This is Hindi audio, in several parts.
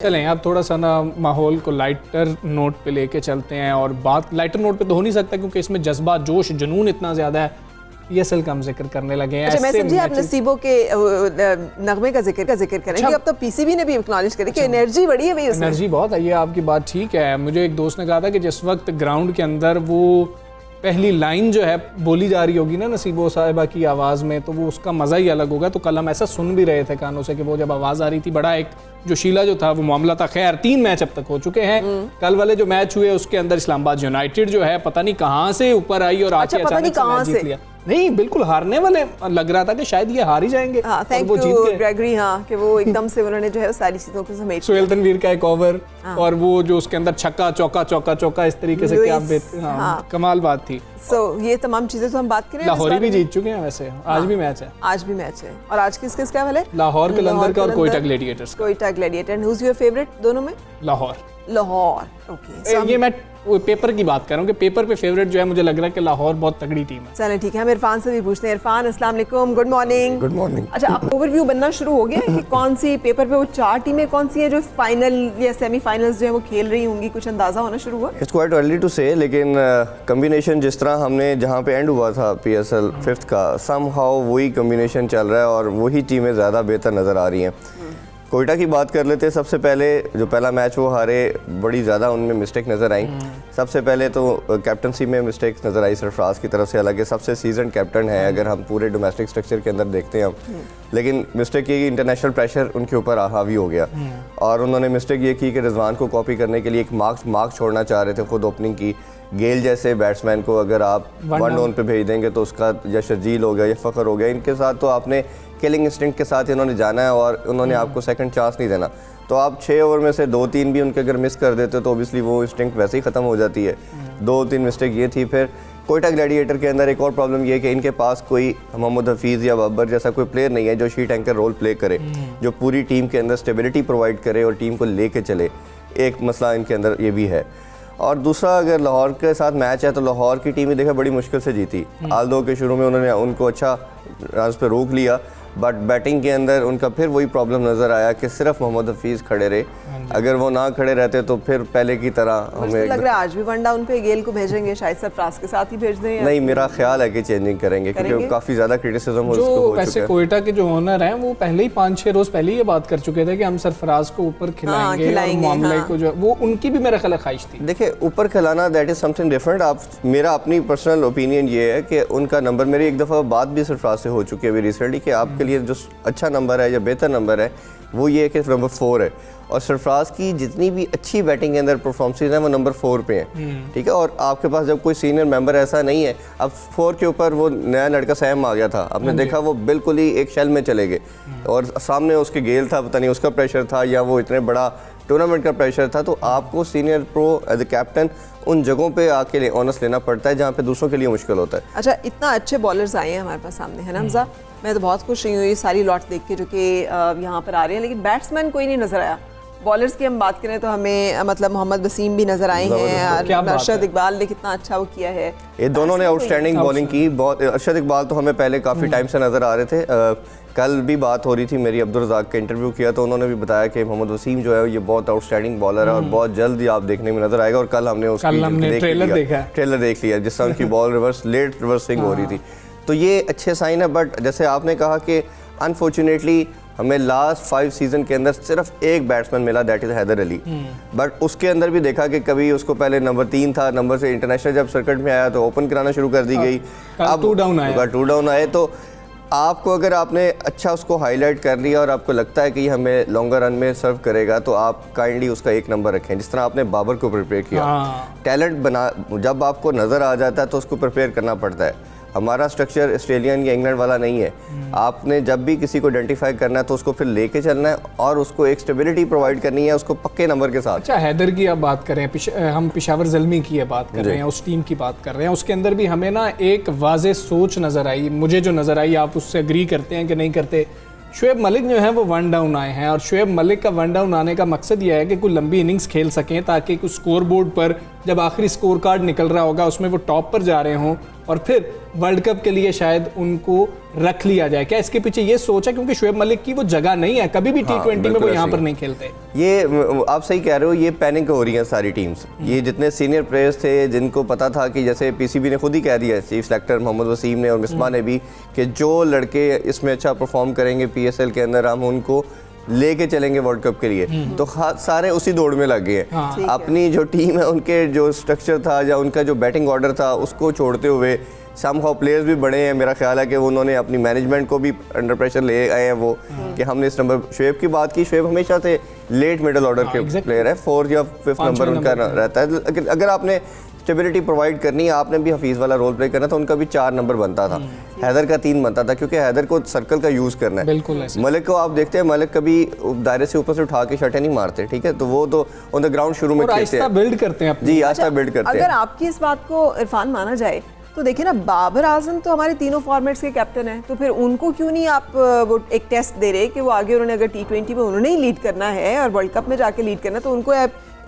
चलें अब थोड़ा सा ना माहौल को लाइटर नोट पे लेके चलते हैं। और बात लाइटर नोट पे तो हो नहीं सकता क्योंकि इसमें जज्बा, जोश, जुनून इतना ज़्यादा है। पीएसएल का हम जिक्र करने लगे हैं। अच्छा, मैं समझी आप नसीबों के नगमे का जिक्र करेंगे। अच्छा, अब तो पीसीबी ने भी एक्नॉलेज करी कि एनर्जी बढ़ी है भाई, एनर्जी बहुत है। ये आपकी बात ठीक है। मुझे एक दोस्त ने कहा था कि जिस वक्त ग्राउंड के अंदर वो पहली लाइन जो है बोली जा रही होगी ना नसीबो साहिबा की आवाज़ में, तो वो उसका मज़ा ही अलग होगा। तो कल हम ऐसा सुन भी रहे थे कानों से कि वो जब आवाज़ आ रही थी, बड़ा एक जो शीला जो था वो मामला था। खैर 3 मैच अब तक हो चुके हैं। कल वाले जो मैच हुए उसके अंदर इस्लामाबाद यूनाइटेड जो है पता नहीं कहाँ से ऊपर आई और आके अचानक से मैच जीत लिया। नहीं, बिल्कुल हारने वाले लग रहा था कि शायद ये हार ही जाएंगे। हाँ, थैंक यू ग्रेगरी। हाँ, कि वो एकदम से उन्होंने जो है सारी चीजों को समेट सुहेल तनवीर का एक ओवर और वो जो उसके अंदर छक्का चौका इस तरीके से क्या कमाल बात थी। ये तमाम चीजें तो हम बात करें। लाहौरी भी जीत चुके हैं वैसे। आज भी मैच है। आज भी मैच है। और आज किस किस का वाले? लाहौर कलंदर का और Quetta Gladiators. Quetta gladiator. And who is your favourite दोनों में? लाहौर। ओके, ये मैं पेपर की बात कर रहा हूँ कि पेपर पे फेवरेट जो है मुझे लग रहा है कि लाहौर बहुत तगड़ी टीम है। चलें ठीक है, हम इरफान से भी पूछते हैं। इरफान, अस्सलाम वालेकुम, गुड मॉर्निंग। Good morning. अच्छा, अब ओवरव्यू बनना शुरू हो गया कि कौन सी पेपर पे वो 4 टीमें कौन सी है जो फाइनल या सेमीफाइनल्स जो है वो खेल रही होंगी? कुछ अंदाजा होना शुरू हुआ? इट्स क्वाइट अर्ली टू से, लेकिन कम्बिनेशन जिस तरह हमने जहाँ पे एंड हुआ था पीएसएल 5th का, समहाउ वही कम्बिनेशन चल रहा है और वही टीमें ज़्यादा बेहतर नज़र आ रही हैं। कोयटा की बात कर लेते हैं। सबसे पहले जो पहला मैच वो हारे, बड़ी ज़्यादा उनमें मिस्टेक नज़र आई। सबसे पहले तो कैप्टनसी में मिस्टेक नज़र आई सरफराज की तरफ से। हालांकि सबसे सीजन कैप्टन है अगर हम पूरे डोमेस्टिक स्ट्रक्चर के अंदर देखते हैं हम, लेकिन मिस्टेक ये इंटरनेशनल प्रेशर उनके ऊपर हावी हो गया और उन्होंने मिस्टेक ये की कि रिजवान को कॉपी करने के लिए एक मार्क छोड़ना चाह रहे थे खुद ओपनिंग की। गेल जैसे बैट्समैन को अगर आप 1 डाउन पे भेज देंगे तो उसका या शर्जील हो गया या फ़खर हो गया, इनके साथ तो आपने किलिंग इंस्टिंक्ट के साथ इन्होंने जाना है और उन्होंने आपको सेकंड चांस नहीं देना। तो आप 6 ओवर में से 2-3 भी उनके अगर मिस कर देते तो ओबियसली वो इंस्टिंक्ट वैसे ही ख़त्म हो जाती है। 2-3 मिस्टेक ये थी। फिर कोयटा ग्लैडिएटर के अंदर एक और प्रॉब्लम ये है कि इनके पास कोई मोहम्मद हफीज़ या बाबर जैसा कोई प्लेयर नहीं है जो शीट एंकर रोल प्ले करे, जो पूरी टीम के अंदर स्टेबिलिटी प्रोवाइड करे और टीम को लेके चले। एक मसला इनके अंदर ये भी है। और दूसरा, अगर लाहौर के साथ मैच है तो लाहौर की टीम ही देखा बड़ी मुश्किल से जीती। आल्दो के शुरू में उन्होंने उनको अच्छा रन पे रोक लिया, बट बैटिंग के अंदर उनका फिर वही प्रॉब्लम नज़र आया कि सिर्फ मोहम्मद हफीज़ खड़े रहे। अगर वो ना खड़े रहते तो फिर पहले की तरह हमें लग रहा है आज भी 1 डाउन पे गेल को भेजेंगे, शायद सरफराज के साथ ही भेज दें। नहीं, मेरा ख्याल है कि चेंजिंग करेंगे क्योंकि काफ़ी ज़्यादा क्रिटिसिज्म हो चुका है। वैसे कोयटा के जो ओनर हैं वो पहले ही 5-6 रोज़ पहले ये बात कर चुके थे कि हम सरफराज को ऊपर खिलाएंगे और मामले को जो वो उनकी भी मेरा ख्याल ख्वाहिश थी। देखिए, ऊपर खिलाना दैट इज़ समथिंग डिफरेंट। आप मेरा अपनी पर्सनल ओपिनियन ये है कि उनका नंबर, मेरी एक दफ़ा बात भी सरफराज से हो चुकी है अभी रिसेंटली, कि आपके लिए जो अच्छा नंबर है या बेहतर नंबर है वो ये है कि नंबर 4 है। और सरफराज की जितनी भी अच्छी बैटिंग के अंदर परफॉर्मेंसेज हैं वो नंबर 4 पे हैं, ठीक है। और आपके पास जब कोई सीनियर मेंबर ऐसा नहीं है, अब 4 के ऊपर वो नया लड़का सैम आ गया था, आपने देखा वो बिल्कुल ही एक शेल में चले गए और सामने उसके गेल था, पता नहीं उसका प्रेशर था या वो इतने बड़ा टूर्नामेंट का प्रेशर था। तो आपको senior pro as a captain उन जगहों पे आके ऑनर्स लेना पड़ता है जहाँ पे दूसरों के लिए मुश्किल होता है। अच्छा, इतना अच्छे बॉलर्स आए हैं हमारे पास सामने, है ना हमजा? मैं तो बहुत खुश रही हूँ ये सारी लॉट देख के जो कि यहाँ पर आ रहे हैं, लेकिन बैट्समैन कोई नहीं नजर आया। बॉलर्स की हम बात करें तो हमें मतलब मोहम्मद वसीम भी नजर आए हैं, अरशद इकबाल ने कितना अच्छा वो किया है। ये दोनों ने आउटस्टैंडिंग बॉलिंग की। बहुत अरशद इकबाल तो हमें पहले काफ़ी टाइम से नज़र आ रहे थे। कल भी बात हो रही थी मेरी, अब्दुल रज़ाक का इंटरव्यू किया तो उन्होंने भी बताया कि मोहम्मद वसीम जो है ये बहुत आउटस्टैंडिंग बॉलर है और बहुत जल्द ही आप देखने में नजर आएगा। और कल हमने उसकी ट्रेलर देख लिया जिस तरह उनकी बॉल लेट रिवर्सिंग हो रही थी, तो ये अच्छे साइन है। बट जैसे आपने कहा कि अनफॉर्चुनेटली हमें लास्ट 5 सीजन के अंदर सिर्फ एक बैट्समैन मिला, that is Haider Ali. But उसके अंदर भी देखा कि कभी उसको पहले नंबर 3 था, नंबर से इंटरनेशनल जब सर्किट में आया तो ओपन कराना शुरू कर दी गई। अब 2 डाउन आए तो आपको अगर आपने अच्छा उसको हाईलाइट कर लिया और आपको लगता है कि ये हमें लॉन्गर रन में सर्व करेगा तो आप काइंडली उसका 1 नंबर रखें, जिस तरह आपने बाबर को प्रिपेयर किया। टैलेंट बना जब आपको नज़र आ जाता है तो उसको प्रिपेयर करना पड़ता है। हमारा स्ट्रक्चर ऑस्ट्रेलियन या इंग्लैंड वाला नहीं है। आपने जब भी किसी को आइडेंटिफाई करना है तो उसको फिर लेके चलना है और उसको एक स्टेबिलिटी प्रोवाइड करनी है उसको पक्के नंबर के साथ। अच्छा, हैदर की आप बात कर रहे हैं, हम पेशावर ज़ल्मी की बात कर रहे हैं, उस टीम की बात कर रहे हैं, उसके अंदर भी हमें ना एक वाज़े सोच नज़र आई। मुझे जो नज़र आई, आप उससे एग्री करते हैं कि नहीं करते? शुएब मलिक जो है वो 1 डाउन आए हैं और शुएब मलिक का 1 डाउन आने का मकसद यह है कि कोई लंबी इनिंग्स खेल सकें ताकि कुछ स्कोर बोर्ड पर जब आखिरी स्कोर कार्ड निकल रहा होगा उसमें वो टॉप पर जा रहे हों और फिर वर्ल्ड कप के लिए शायद उनको रख लिया जाए। क्या इसके पीछे ये सोच है, क्योंकि शुएब मलिक की वो जगह नहीं है, कभी भी T20 में वो यहाँ पर नहीं खेलते। ये आप सही कह रहे हो, ये पैनिक हो रही हैं सारी टीम्स। ये जितने सीनियर प्लेयर्स थे जिनको पता था कि जैसे पीसीबी ने खुद ही कह दिया, चीफ सेलेक्टर मोहम्मद वसीम ने और मिसबा ने भी, कि जो लड़के इसमें अच्छा परफॉर्म करेंगे पीएसएल के अंदर हम उनको लेके चलेंगे वर्ल्ड कप के लिए, तो सारे उसी दौड़ में लग गए हैं। अपनी जो टीम है उनके जो स्ट्रक्चर था या उनका जो बैटिंग ऑर्डर था उसको छोड़ते हुए समहाउ प्लेयर्स भी बड़े हैं। मेरा ख्याल है कि उन्होंने अपनी मैनेजमेंट को भी अंडर प्रेशर ले आए हैं वो, कि हमने इस नंबर शुएब की बात की। शुएब हमेशा से लेट मिडल ऑर्डर के प्लेयर है, 4th या 5th नंबर उनका रहता है। अगर आपने स्टेबिलिटी प्रोवाइड करनी है, आपने भी हफीज़ वाला रोल प्ले करना था, उनका भी 4 नंबर बनता था, हैदर का 3 बनता था, क्योंकि हैदर को सर्कल का यूज़ करना है। बिल्कुल ऐसे। मलिक को आप देखते हैं, मलिक कभी दायरे से ऊपर से उठा के शॉटें नहीं मारते, ठीक है, तो वो तो ऑन द ग्राउंड शुरू में खेलते हैं, बिल्ड करते हैं जी, आस्था बिल्ड करते हैं। अगर आपकी इस बात को इरफान माना जाए तो देखिए ना, बाबर आजम तो हमारे तीनों फॉर्मेट्स के कैप्टन हैं, तो फिर उनको क्यों नहीं आप वो एक टेस्ट दे रहे कि वो आगे उन्होंने अगर T20 में उन्होंने ही लीड करना है और वर्ल्ड कप में जाके लीड करना, तो उनको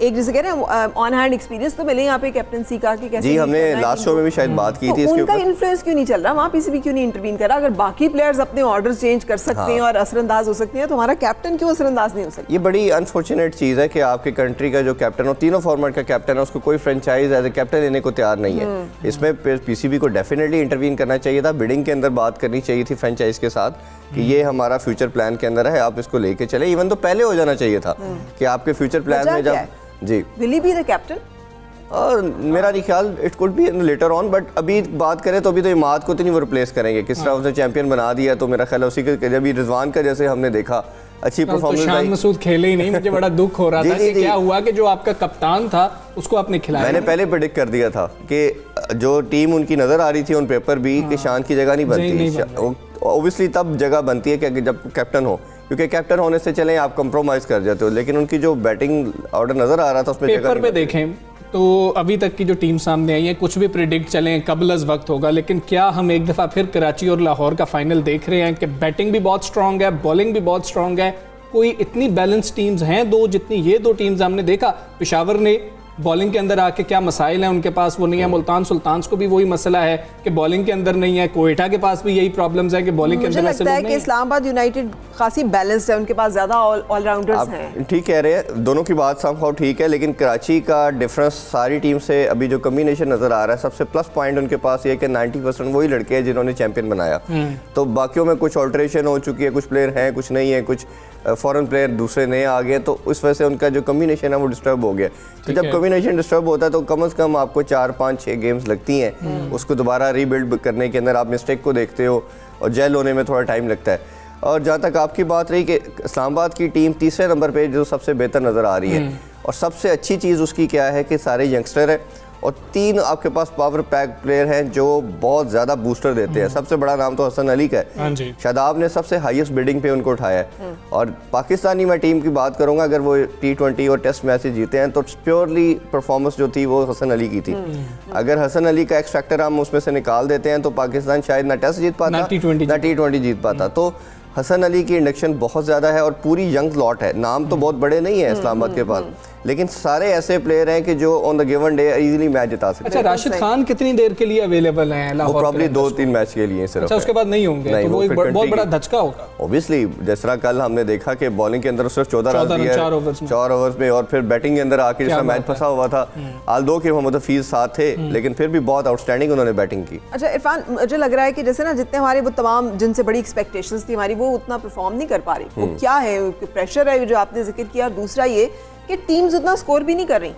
एक जैसे कह रहे हैं ऑन हैंड एक्सपीरियंस तो मिले यहाँ पे कैप्टनसी का कि कैसे। जी, हमने लास्ट शो में भी शायद बात की थी इसके उनका ऊपर। इन्फ्लुएंस क्यों नहीं चल रहा, वहाँ पीसीबी क्यों नहीं इंटरवीन कर रहा? अगर बाकी प्लेयर्स अपने ऑर्डर्स चेंज कर सकते हैं और असरअंदाज हो सकते हैं, तो हमारा कैप्टन क्यों असरअंदाज नहीं हो सकता? ये बड़ी अनफॉर्चुनेट चीज़ है कि आपकी कंट्री का जो कैप्टन हो, तीनों फॉर्मेट का कैप्टन है, उसको कोई फ्रेंचाइज एज ए कैप्टन लेने को तैयार नहीं है। इसमें पीसीबी को डेफिनेटली इंटरवीन करना चाहिए था, बिडिंग के अंदर बात करनी चाहिए थी फ्रेंचाइज के साथ कि ये हमारा फ्यूचर प्लान के अंदर है, आप इसको लेके चले। इवन तो पहले हो जाना चाहिए था कि आपके फ्यूचर प्लान में जब जी will he be the captain, और मेरा नहीं ख्याल it could be later on, but अभी बात करें तो अभी तो इमाद को तो नहीं वो रिप्लेस करेंगे, किस तरह उसे चैंपियन बना दिया, तो मेरा ख्याल है उसी के जब रिजवान का जैसे हमने देखा अच्छी परफॉर्मेंस। शान मसूद खेले ही नहीं, मुझे बड़ा दुख हो रहा था कि क्या हुआ कि जो आपका कप्तान था उसको आपने खिलाया। मैंने पहले प्रेडिक्ट कर दिया था कि जो टीम उनकी नजर आ रही थी ऑन पेपर भी कि शान की जगह नहीं बनती, ऑब्वियसली तब जगह बनती है कि जब कैप्टन हो, क्योंकि कैप्टन होने से चले आप कंप्रोमाइज कर जाते हो, लेकिन उनकी जो बैटिंग ऑर्डर नजर आ रहा था उसमें पेपर पे देखें तो अभी तक की जो टीम सामने आई है, कुछ भी प्रिडिक्ट चलें कबल वक्त होगा, लेकिन क्या हम एक दफ़ा फिर कराची और लाहौर का फाइनल देख रहे हैं कि बैटिंग भी बहुत स्ट्रांग है, बॉलिंग भी बहुत स्ट्रांग है। कोई इतनी बैलेंस टीम्स हैं दो, जितनी ये दो टीम्स हमने देखा। पेशावर ने बॉलिंग के अंदर आके क्या मसाइल हैं उनके पास, वो नहीं है। मुल्तान सुल्तान्स को भी वही मसला है कि बॉलिंग के अंदर नहीं है। कोयटा के पास भी यही प्रॉब्लम्स है कि बॉलिंग के अंदर मुझे लगता है कि इस्लामाबाद यूनाइटेड खासी बैलेंस्ड है, उनके पास ज़्यादा ऑलराउंडर्स हैं। ठीक कह रहे हैं, दोनों की बात समहाउ ठीक है, लेकिन कराची का डिफरेंस सारी टीम से अभी जो कम्बिनेशन नज़र आ रहा है, सबसे प्लस पॉइंट उनके पास ये कि 90% वही लड़के हैं जिन्होंने चैंपियन बनाया। तो बाकियों में कुछ ऑल्ट्रेशन हो चुकी है, कुछ प्लेयर हैं, कुछ नहीं है, कुछ फॉरेन प्लेयर दूसरे नए आ गए, तो उस वजह से उनका जो कम्बिनेशन है वो डिस्टर्ब हो गया। तो जब कम्बिनेशन डिस्टर्ब होता है तो कम से कम आपको 4, 5, 6 गेम्स लगती हैं उसको दोबारा रीबिल्ड करने के अंदर। आप मिस्टेक को देखते हो और जेल होने में थोड़ा टाइम लगता है। और जहाँ तक आपकी बात रही कि इस्लामाबाद की टीम तीसरे नंबर पे जो सबसे बेहतर नज़र आ रही है, और सबसे अच्छी चीज़ उसकी क्या है कि सारे यंगस्टर हैं और 3 आपके पास पावर पैक प्लेयर हैं जो बहुत ज़्यादा बूस्टर देते हैं। सबसे बड़ा नाम तो हसन अली का है, शादाब ने सबसे हाईएस्ट बिडिंग पे उनको उठाया है। और पाकिस्तानी मैं टीम की बात करूंगा, अगर वो T20 और टेस्ट मैचेस जीते हैं तो प्योरली परफॉर्मेंस जो थी वो हसन अली की थी। अगर हसन अली का एक्स फैक्टर हम उसमें से निकाल देते हैं तो पाकिस्तान शायद ना टेस्ट जीत पाता, ना T20 जीत पाता। तो हसन अली की इंडक्शन बहुत ज़्यादा है और पूरी यंग लॉट है। नाम तो बहुत बड़े नहीं है इस्लामाबाद के पास, लेकिन सारे ऐसे प्लेयर हैं कि जो on the given day easily match जिता सकते हैं। अच्छा, राशिद खान कितनी देर के लिए अवेलेबल हैं लाहौर? वो प्रॉब्ली 2-3 मैच के लिए सिर्फ। अच्छा, उसके बाद नहीं होंगे, तो वो एक बहुत बड़ा धचका होगा। ऑब्वियसली जिस तरह कल हमने देखा कि बॉलिंग के अंदर सिर्फ 14 रन दिए 4 ओवर्स में, और फिर बैटिंग के अंदर आके जिसका मैच फंसा हुआ था। आल्दो के मोहम्मद हफीज साथ थे, लेकिन फिर भी बहुत आउटस्टैंडिंग उन्होंने बैटिंग की। अच्छा इरफान, मुझे लग रहा है कि जैसे ना जितने हमारे वो तमाम जिनसे बड़ी एक्सपेक्टेशंस थी हमारी, वो उतना परफॉर्म नहीं कर पा रही। वो क्या है, प्रेशर है जो आपने जिक्र किया। दूसरा ये कि टीम्स उतना स्कोर भी नहीं कर रही,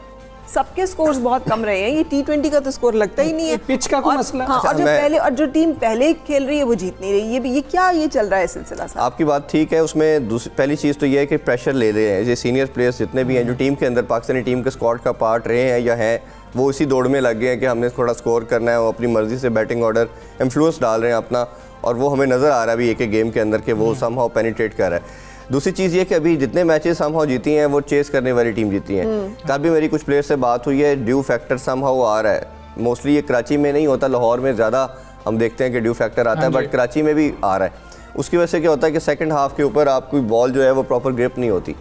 सबके स्कोर्स बहुत कम रहे हैं। ये T20 का तो स्कोर लगता ही नहीं है, पिच का कोई मसला। हाँ, और जो टीम पहले खेल रही है वो जीत नहीं रही। ये क्या ये चल रहा है सिलसिला साहब? आपकी बात ठीक है। उसमें पहली चीज़ तो ये है कि प्रेशर ले रहे हैं ये सीनियर प्लेयर्स जितने भी हैं जो टीम के अंदर पाकिस्तानी टीम के स्क्वाड का पार्ट रहे हैं या हैं, वो इसी दौड़ में लग गए हैं कि हमने थोड़ा स्कोर करना है। वो अपनी मर्जी से बैटिंग ऑर्डर इन्फ्लुएंस डाल रहे हैं अपना, और वो हमें नज़र आ रहा है अभी एक गेम के अंदर कि वो समहाउ पेनिट्रेट कर रहा है। दूसरी चीज़ ये कि अभी जितने मैचेस समहाउ जीती हैं वो चेस करने वाली टीम जीती हैं। कल भी मेरी कुछ प्लेयर से बात हुई है, ड्यू फैक्टर समहाउ आ रहा है। मोस्टली ये कराची में नहीं होता, लाहौर में ज़्यादा हम देखते हैं कि ड्यू फैक्टर आता है, बट कराची में भी आ रहा है। उसकी वजह से क्या होता है कि सेकंड हाफ के ऊपर आपकी बॉल जो है वो प्रॉपर ग्रिप नहीं होती।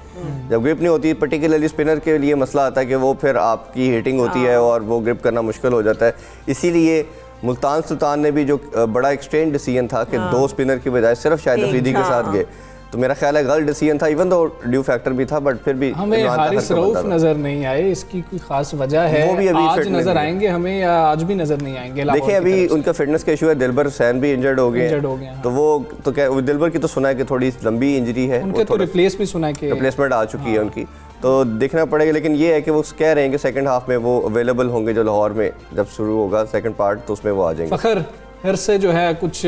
जब ग्रिप नहीं होती, पर्टिकुलरली स्पिनर के लिए मसला आता है कि वो फिर आपकी हिटिंग होती है और वो ग्रिप करना मुश्किल हो जाता है। इसीलिए मुल्तान सुल्तान ने भी जो बड़ा एक्सट्रेंज डिसीजन था कि 2 स्पिनर की बजाय सिर्फ शाहिद अफरीदी के साथ गए, तो मेरा ख्याल है गलत डिसीजन था, इवन दो ड्यू फैक्टर भी था, बट फिर भी हमें हारिस रऊफ नजर नहीं आए, इसकी कोई खास वजह है? वो भी अभी आज फिट नहीं नजर है। आएंगे हमें या आज भी नजर नहीं आएंगे? देखिए अभी उनका फिटनेस का इशू है, दिलबर हुसैन भी इंजर्ड हो गए Injured हो गए हैं, तो वो तो क्या दिलबर की तो सुना है कि थोड़ी लंबी इंजरी है, उनके तो रिप्लेस भी सुना है कि रिप्लेसमेंट आ चुकी है उनकी, तो देखना पड़ेगा। लेकिन ये है कि वो कह रहे हैं कि सेकंड हाफ में वो अवेलेबल होंगे, जो लाहौर में जब शुरू होगा सेकंड पार्ट तो उसमें वो आ जाएंगे। फ़खर फिर से जो है कुछ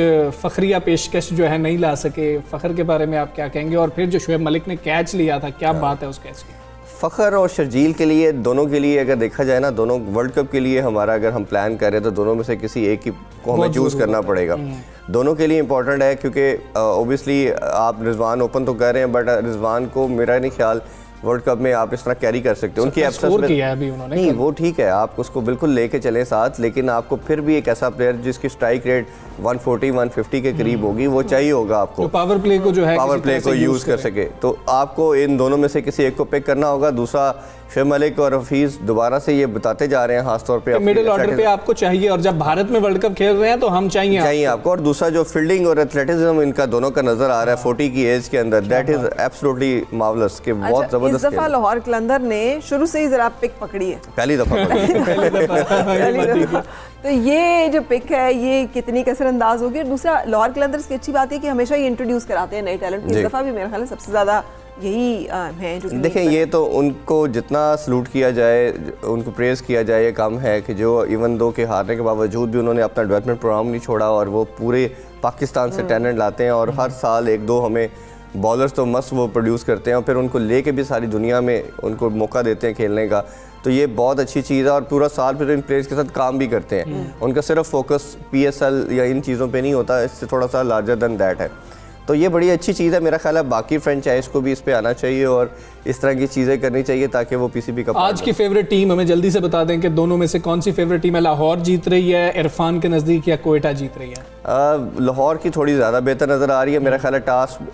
फ़खरिया पेशकश जो है नहीं ला सके, फ़खर के बारे में आप क्या कहेंगे? और फिर जो शुएब मलिक ने कैच लिया था, क्या बात है उस कैच की? फ़खर और शर्जील के लिए, दोनों के लिए अगर देखा जाए ना, दोनों वर्ल्ड कप के लिए हमारा अगर हम प्लान करें तो दोनों में से किसी एक ही को हमें चूज़ करना पड़ेगा। दोनों के लिए इंपॉर्टेंट है क्योंकि ओबियसली आप रिजवान ओपन तो कर रहे हैं, बट रिजवान को मेरा नहीं ख्याल वर्ल्ड कप में आप इस तरह कैरी कर सकते हो। उनकी स्कोर किया है अभी उन्होंने। नहीं वो ठीक है, आप उसको बिल्कुल लेके चलें साथ, लेकिन आपको फिर भी एक ऐसा प्लेयर जिसकी स्ट्राइक रेट 140-150 के करीब होगी वो चाहिए होगा आपको, पावर प्ले को जो है पावर प्ले को यूज़ कर सके। तो आपको इन दोनों में से किसी एक को पिक करना होगा। दूसरा शुएब मलिक और हफीज़ दोबारा से ये बताते जा रहे हैं खासतौर पे मिडिल ऑर्डर पे आपको चाहिए, और जब भारत में वर्ल्ड कप खेल रहे हैं तो हम चाहिए आपको। और दूसरा जो फील्डिंग और एथलेटिज्म इनका दोनों का नजर आ रहा है 40 की एज के अंदर, दैट इज एब्सोल्युटली मार्वलस के बहुत जबरदस्त। इस दफा लाहौर कलंदर ने शुरू से ही जरा पिक पकड़ी है, पहली दफा पहली दफा। तो ये जो पिक है ये कितनी कसरअंदाज होगी। और दूसरा लाहौर कलंदर्स की अच्छी बात है कि हमेशा ये इंट्रोड्यूस कराते हैं नए टैलेंट। इस दफा भी मेरा ख्याल है सबसे ज्यादा यही है जो देखें, ये तो उनको जितना सलूट किया जाए, उनको प्रेज किया जाए, ये कम है कि जो इवन दो के हारने के बावजूद भी उन्होंने अपना डेवलपमेंट प्रोग्राम नहीं छोड़ा और वो पूरे पाकिस्तान से टैलेंट लाते हैं और हर साल 1-2 हमें बॉलर्स तो मस्त वो प्रोड्यूस करते हैं और फिर उनको लेके भी सारी दुनिया में उनको मौका देते हैं खेलने का। तो ये बहुत अच्छी चीज़ है और पूरा साल फिर इन प्लेयर्स के साथ काम भी करते हैं। उनका सिर्फ फोकस PSL या इन चीज़ों पे नहीं होता, इससे थोड़ा सा लार्जर दैन दैट है। तो ये बड़ी अच्छी चीज़ है। मेरा ख्याल है बाकी फ्रेंचाइज को भी इस पे आना चाहिए और इस तरह की चीज़ें करनी चाहिए ताकि वो PCB का आज की फेवरेट टीम हमें जल्दी से बता दें कि दोनों में से कौन सी फेवरेट टीम है? लाहौर जीत रही है इरफान के नज़दीक या कोयटा जीत रही है? लाहौर की थोड़ी ज़्यादा बेहतर नज़र आ रही है। मेरा ख्याल है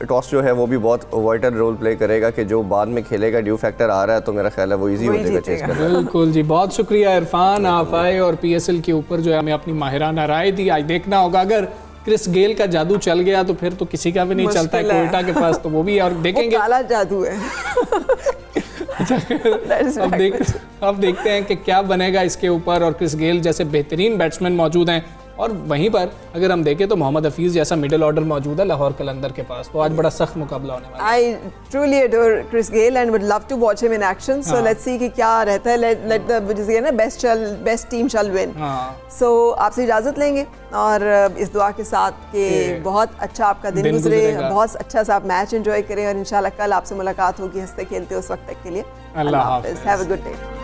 टॉस जो है वो भी बहुत वाइटर रोल प्ले करेगा कि जो बाद में खेलेगा ड्यू फैक्टर आ रहा है तो मेरा ख्याल है वो ईजी हो जाएगा चेस करना। बिल्कुल जी, बहुत शुक्रिया इरफान, आप आए और PSL के ऊपर जो है हमें अपनी माहिराना राय दी। आज देखना होगा अगर क्रिस गेल का जादू चल गया तो फिर तो किसी का भी नहीं चलता है कोयटा के पास, तो वो भी और देखेंगे। वो काला जादू है। अब देखते हैं कि क्या बनेगा इसके ऊपर। और क्रिस गेल जैसे बेहतरीन बैट्समैन मौजूद हैं और वहीं पर अगर हम देखें तो मोहम्मद हफीज़ जैसा मिडिल ऑर्डर मौजूद है लाहौर कलंदर के पास, तो आज बड़ा सख्त मुकाबला होने वाला है। I truly adore Chris Gayle and would love to watch him in action. So let's see कि क्या रहता है। Let the जिसे कहना best team shall win. So आपसे इजाज़त लेंगे और इस दुआ के साथ कि बहुत अच्छा आपका दिन गुजरे, बहुत अच्छा सा आप मैच एंजॉय करें और इंशाल्लाह कल आपसे मुलाकात होगी हंसते खेलते उस वक्त तक के लिए। अल्लाह हाफ़िज़। Have a good day.